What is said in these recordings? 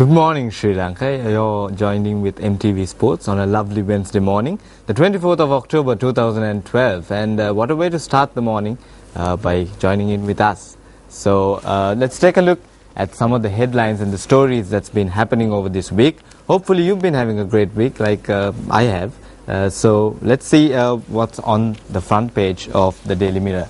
Good morning, Sri Lanka. You're joining with MTV Sports on a lovely Wednesday morning, the 24th of October 2012. And what a way to start the morning by joining in with us. So let's take a look at some of the headlines and the stories that's been happening over this week. Hopefully you've been having a great week like I have. So let's see what's on the front page of the Daily Mirror.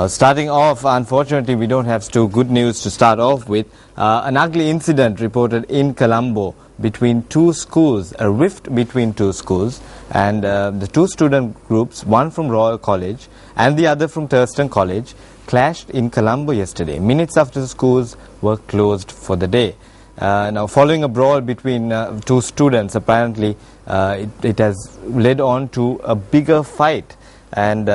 Starting off, unfortunately, we don't have good news to start off with. An ugly incident reported in Colombo between two schools, a rift between two schools, and the two student groups, one from Royal College and the other from Thurston College, clashed in Colombo yesterday, minutes after the schools were closed for the day. Now, following a brawl between two students, apparently it has led on to a bigger fight, and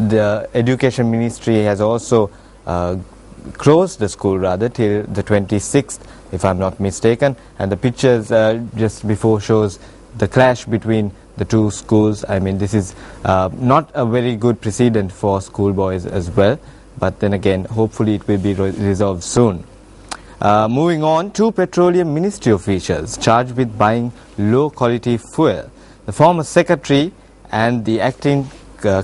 the Education Ministry has also closed the school till the 26th, if I'm not mistaken, and the pictures just before shows the clash between the two schools. I mean, this is not a very good precedent for schoolboys as well, but then again, hopefully it will be resolved soon. Moving on, two Petroleum Ministry officials charged with buying low-quality fuel. The former secretary and the acting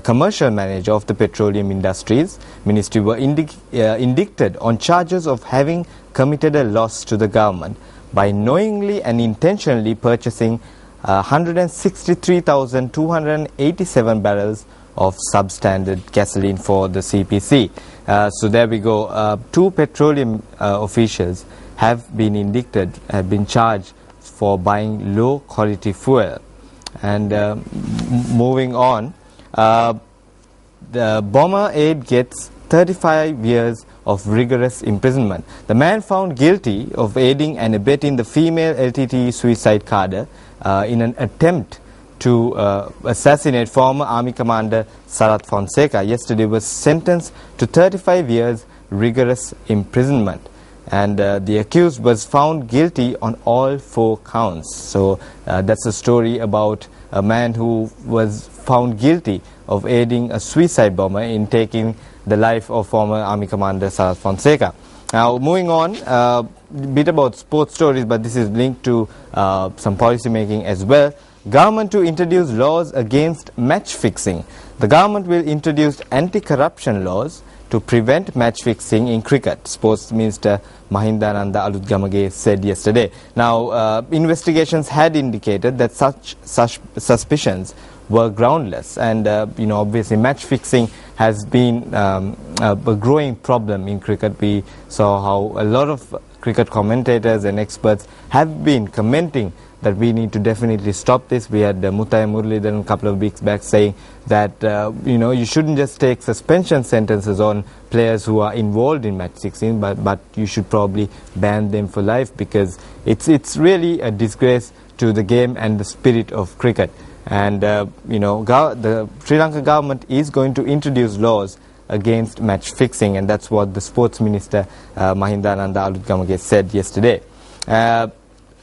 commercial manager of the Petroleum Industries Ministry were indicted on charges of having committed a loss to the government by knowingly and intentionally purchasing 163,287 barrels of substandard gasoline for the CPC. So there we go. Two petroleum officials have been charged for buying low quality fuel. And moving on, the bomber aide gets 35 years of rigorous imprisonment. The man found guilty of aiding and abetting the female LTTE suicide cadre in an attempt to assassinate former Army Commander Sarath Fonseca yesterday was sentenced to 35 years rigorous imprisonment. And the accused was found guilty on all 4 counts. So that's a story about a man who was found guilty of aiding a suicide bomber in taking the life of former Army Commander Sarath Fonseca. Now, moving on, a bit about sports stories, but this is linked to some policy making as well. Government to introduce laws against match fixing. The government will introduce anti-corruption laws to prevent match fixing in cricket, Sports Minister Mahindananda Alutgamage said yesterday. Now, investigations had indicated that such suspicions were groundless, and obviously match fixing has been a growing problem in cricket. We saw how a lot of cricket commentators and experts have been commenting that we need to definitely stop this. We had Muthaiya Muralidharan a couple of weeks back saying that you shouldn't just take suspension sentences on players who are involved in match fixing, but you should probably ban them for life, because it's really a disgrace to the game and the spirit of cricket. And the Sri Lanka government is going to introduce laws against match fixing, and that's what the Sports Minister Mahindananda Alutgamage said yesterday.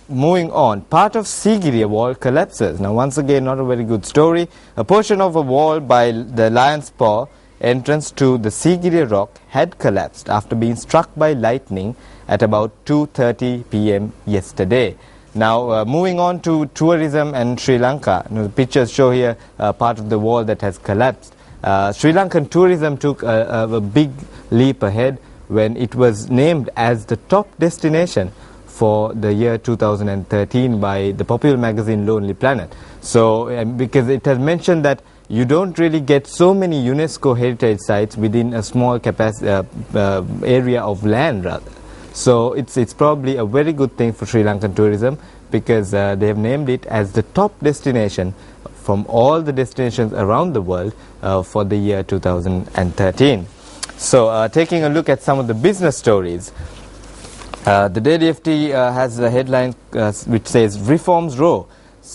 Moving on, part of Sigiriya wall collapses. Now, once again, not a very good story. A portion of a wall by the Lion's Paw entrance to the Sigiriya rock had collapsed after being struck by lightning at about 2:30 p.m. yesterday. Now, moving on to tourism and Sri Lanka. The pictures show here part of the wall that has collapsed. Sri Lankan tourism took a big leap ahead when it was named as the top destination for the year 2013 by the popular magazine Lonely Planet. So, because it has mentioned that you don't really get so many UNESCO heritage sites within a small area of land, rather. So it's probably a very good thing for Sri Lankan tourism, because they have named it as the top destination from all the destinations around the world for the year 2013. So taking a look at some of the business stories. The Daily FT has a headline which says, Reforms Row.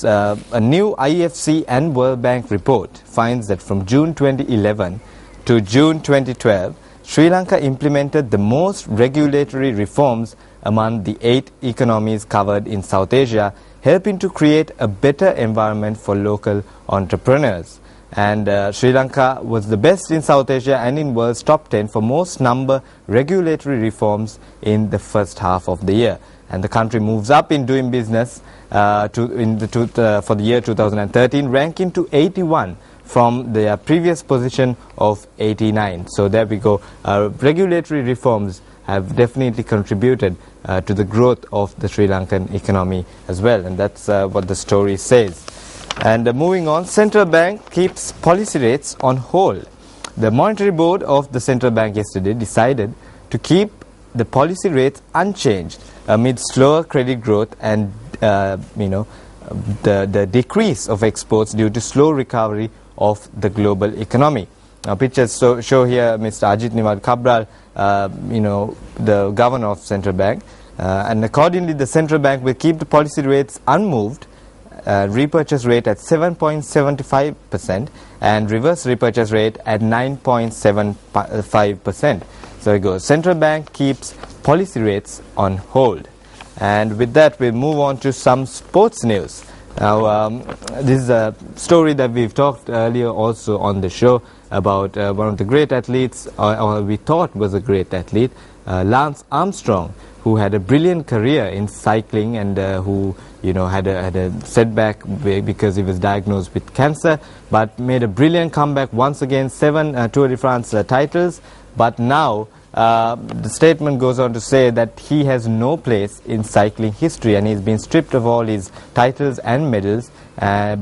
A new IFC and World Bank report finds that from June 2011 to June 2012, Sri Lanka implemented the most regulatory reforms among the 8 economies covered in South Asia, helping to create a better environment for local entrepreneurs. And Sri Lanka was the best in South Asia and in world's top 10 for most number regulatory reforms in the first half of the year. And the country moves up in doing business for the year 2013, ranking to 81 from their previous position of 89. So there we go. Regulatory reforms have definitely contributed to the growth of the Sri Lankan economy as well, and that's what the story says. And moving on, central bank keeps policy rates on hold. The monetary board of the central bank yesterday decided to keep the policy rates unchanged amid slower credit growth and the decrease of exports due to slow recovery of the global economy. Now, pictures show here Mr. Ajit Niwad Cabral, the governor of central bank, and accordingly the central bank will keep the policy rates unmoved, repurchase rate at 7.75% and reverse repurchase rate at 9.75%. So it goes. Central bank keeps policy rates on hold. And with that, we'll move on to some sports news. Now, this is a story that we've talked earlier also on the show about one of the great athletes, or we thought was a great athlete, Lance Armstrong, who had a brilliant career in cycling and who had a setback because he was diagnosed with cancer, but made a brilliant comeback once again, 7 Tour de France titles. But now the statement goes on to say that he has no place in cycling history, and he's been stripped of all his titles and medals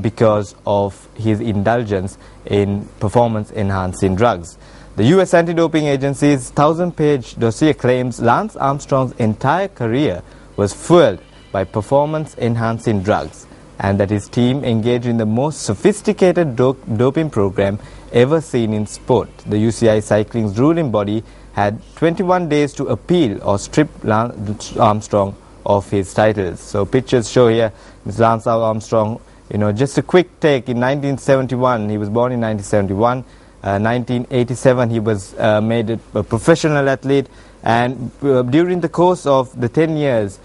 because of his indulgence in performance-enhancing drugs. The US anti-doping agency's 1,000-page dossier claims Lance Armstrong's entire career was fueled by performance-enhancing drugs, and that his team engaged in the most sophisticated doping program ever seen in sport. The UCI cycling's ruling body had 21 days to appeal or strip Lance Armstrong of his titles. So pictures show here Mr. Lance Armstrong, just a quick take. In 1971, he was born in 1971. 1987 he was made a professional athlete, and during the course of the 10 years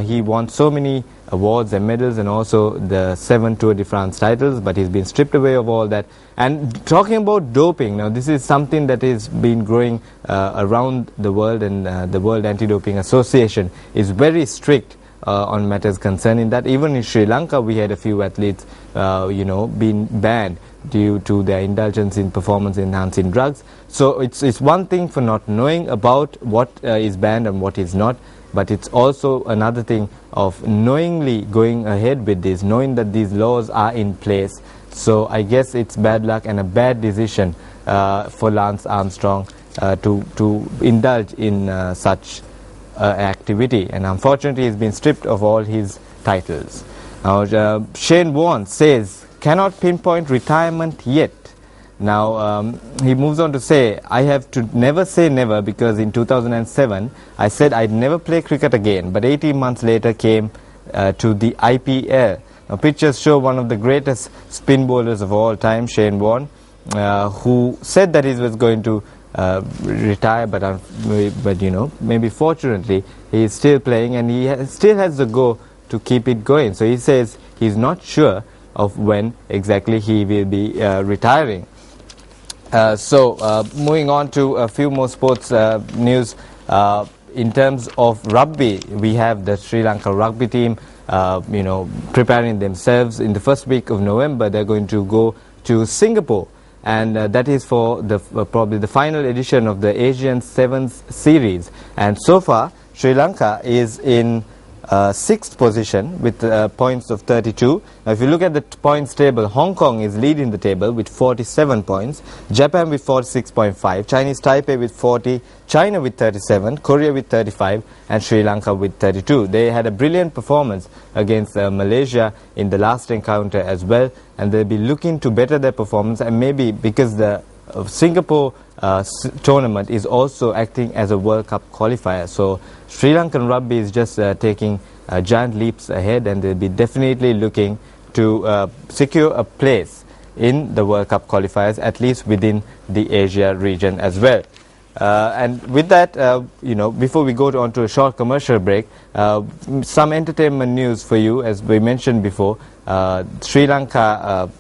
he won so many awards and medals, and also the 7 Tour de France titles, but he's been stripped away of all that. And talking about doping, now this is something that is been growing around the world, and the World Anti-Doping Association is very strict on matters concerning that. Even in Sri Lanka we had a few athletes being banned due to their indulgence in performance-enhancing drugs. So it's one thing for not knowing about what is banned and what is not, but it's also another thing of knowingly going ahead with this, knowing that these laws are in place. So I guess it's bad luck and a bad decision for Lance Armstrong to indulge in such activity, and unfortunately he's been stripped of all his titles. Now Shane Warne says cannot pinpoint retirement yet. Now he moves on to say, I have to never say never, because in 2007 I said I'd never play cricket again, but 18 months later came to the IPL. Now pictures show one of the greatest spin bowlers of all time, Shane Warne, who said that he was going to retire, but maybe fortunately he is still playing, and he still has the go to keep it going. So he says he's not sure of when exactly he will be retiring. Moving on to a few more sports news. In terms of rugby, we have the Sri Lanka rugby team preparing themselves. In the first week of November they're going to go to Singapore, and that is for the probably the final edition of the Asian Sevens series. And so far Sri Lanka is in 6th position with points of 32. Now if you look at the points table, Hong Kong is leading the table with 47 points, Japan with 46.5, Chinese Taipei with 40, China with 37, Korea with 35, and Sri Lanka with 32. They had a brilliant performance against Malaysia in the last encounter as well, and they'll be looking to better their performance, and maybe because the Singapore tournament is also acting as a World Cup qualifier. So Sri Lankan rugby is just taking giant leaps ahead, and they'll be definitely looking to secure a place in the World Cup qualifiers, at least within the Asia region as well. And with that, before we go on to a short commercial break, some entertainment news for you. As we mentioned before, Sri Lanka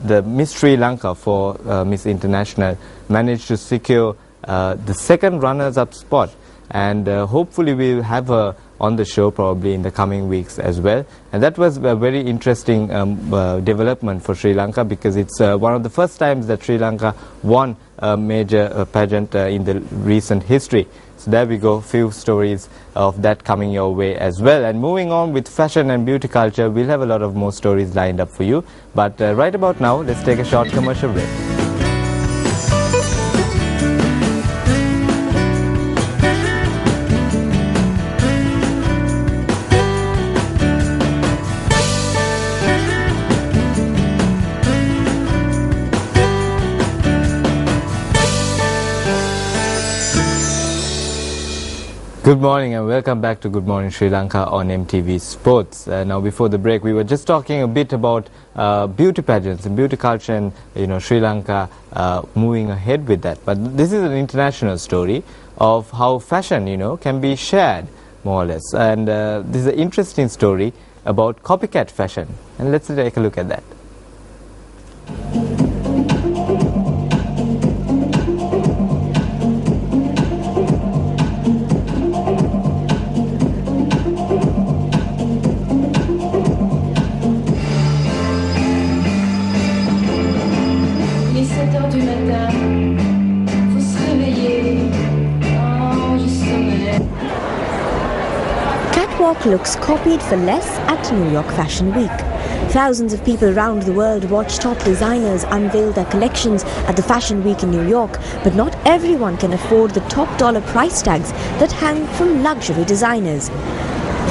the Miss Sri Lanka for Miss International managed to secure the second runners-up spot, and hopefully we'll have her on the show probably in the coming weeks as well. And that was a very interesting development for Sri Lanka, because it's one of the first times that Sri Lanka won a major pageant in the recent history. So there we go, few stories of that coming your way as well. And moving on with fashion and beauty culture, we'll have a lot of more stories lined up for you. But right about now, let's take a short commercial break. Good morning and welcome back to Good Morning Sri Lanka on MTV Sports. Now before the break we were just talking a bit about beauty pageants and beauty culture, and Sri Lanka moving ahead with that. But this is an international story of how fashion can be shared more or less, and this is an interesting story about copycat fashion, and let's take a look at that. Catwalk looks copied for less at New York Fashion Week. Thousands of people around the world watch top designers unveil their collections at the Fashion Week in New York, but not everyone can afford the top dollar price tags that hang from luxury designers.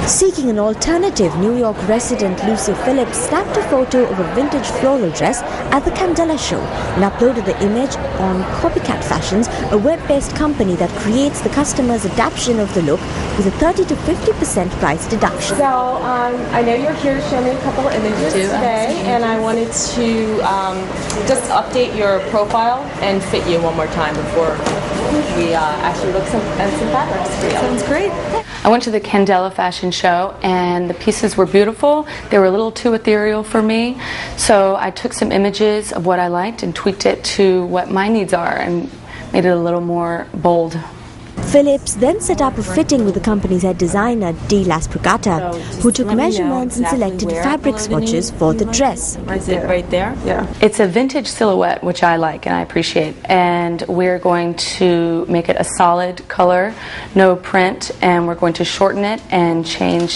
Seeking an alternative, New York resident Lucy Phillips snapped a photo of a vintage floral dress at the Candela show and uploaded the image on Copycat Fashions, a web-based company that creates the customer's adaptation of the look with a 30 to 50% price deduction. So I know you're here to show me a couple of images today, and I wanted to just update your profile and fit you one more time before we actually look at some fabrics for you. Sounds great. I went to the Candela fashion show and the pieces were beautiful. They were a little too ethereal for me, so I took some images of what I liked and tweaked it to what my needs are and made it a little more bold. Phillips then set up a fitting with the company's head designer, D. Las Prugata, who took measurements and selected fabric swatches for the dress. Is it right there? Yeah. It's a vintage silhouette, which I like and I appreciate. And we're going to make it a solid color, no print, and we're going to shorten it and change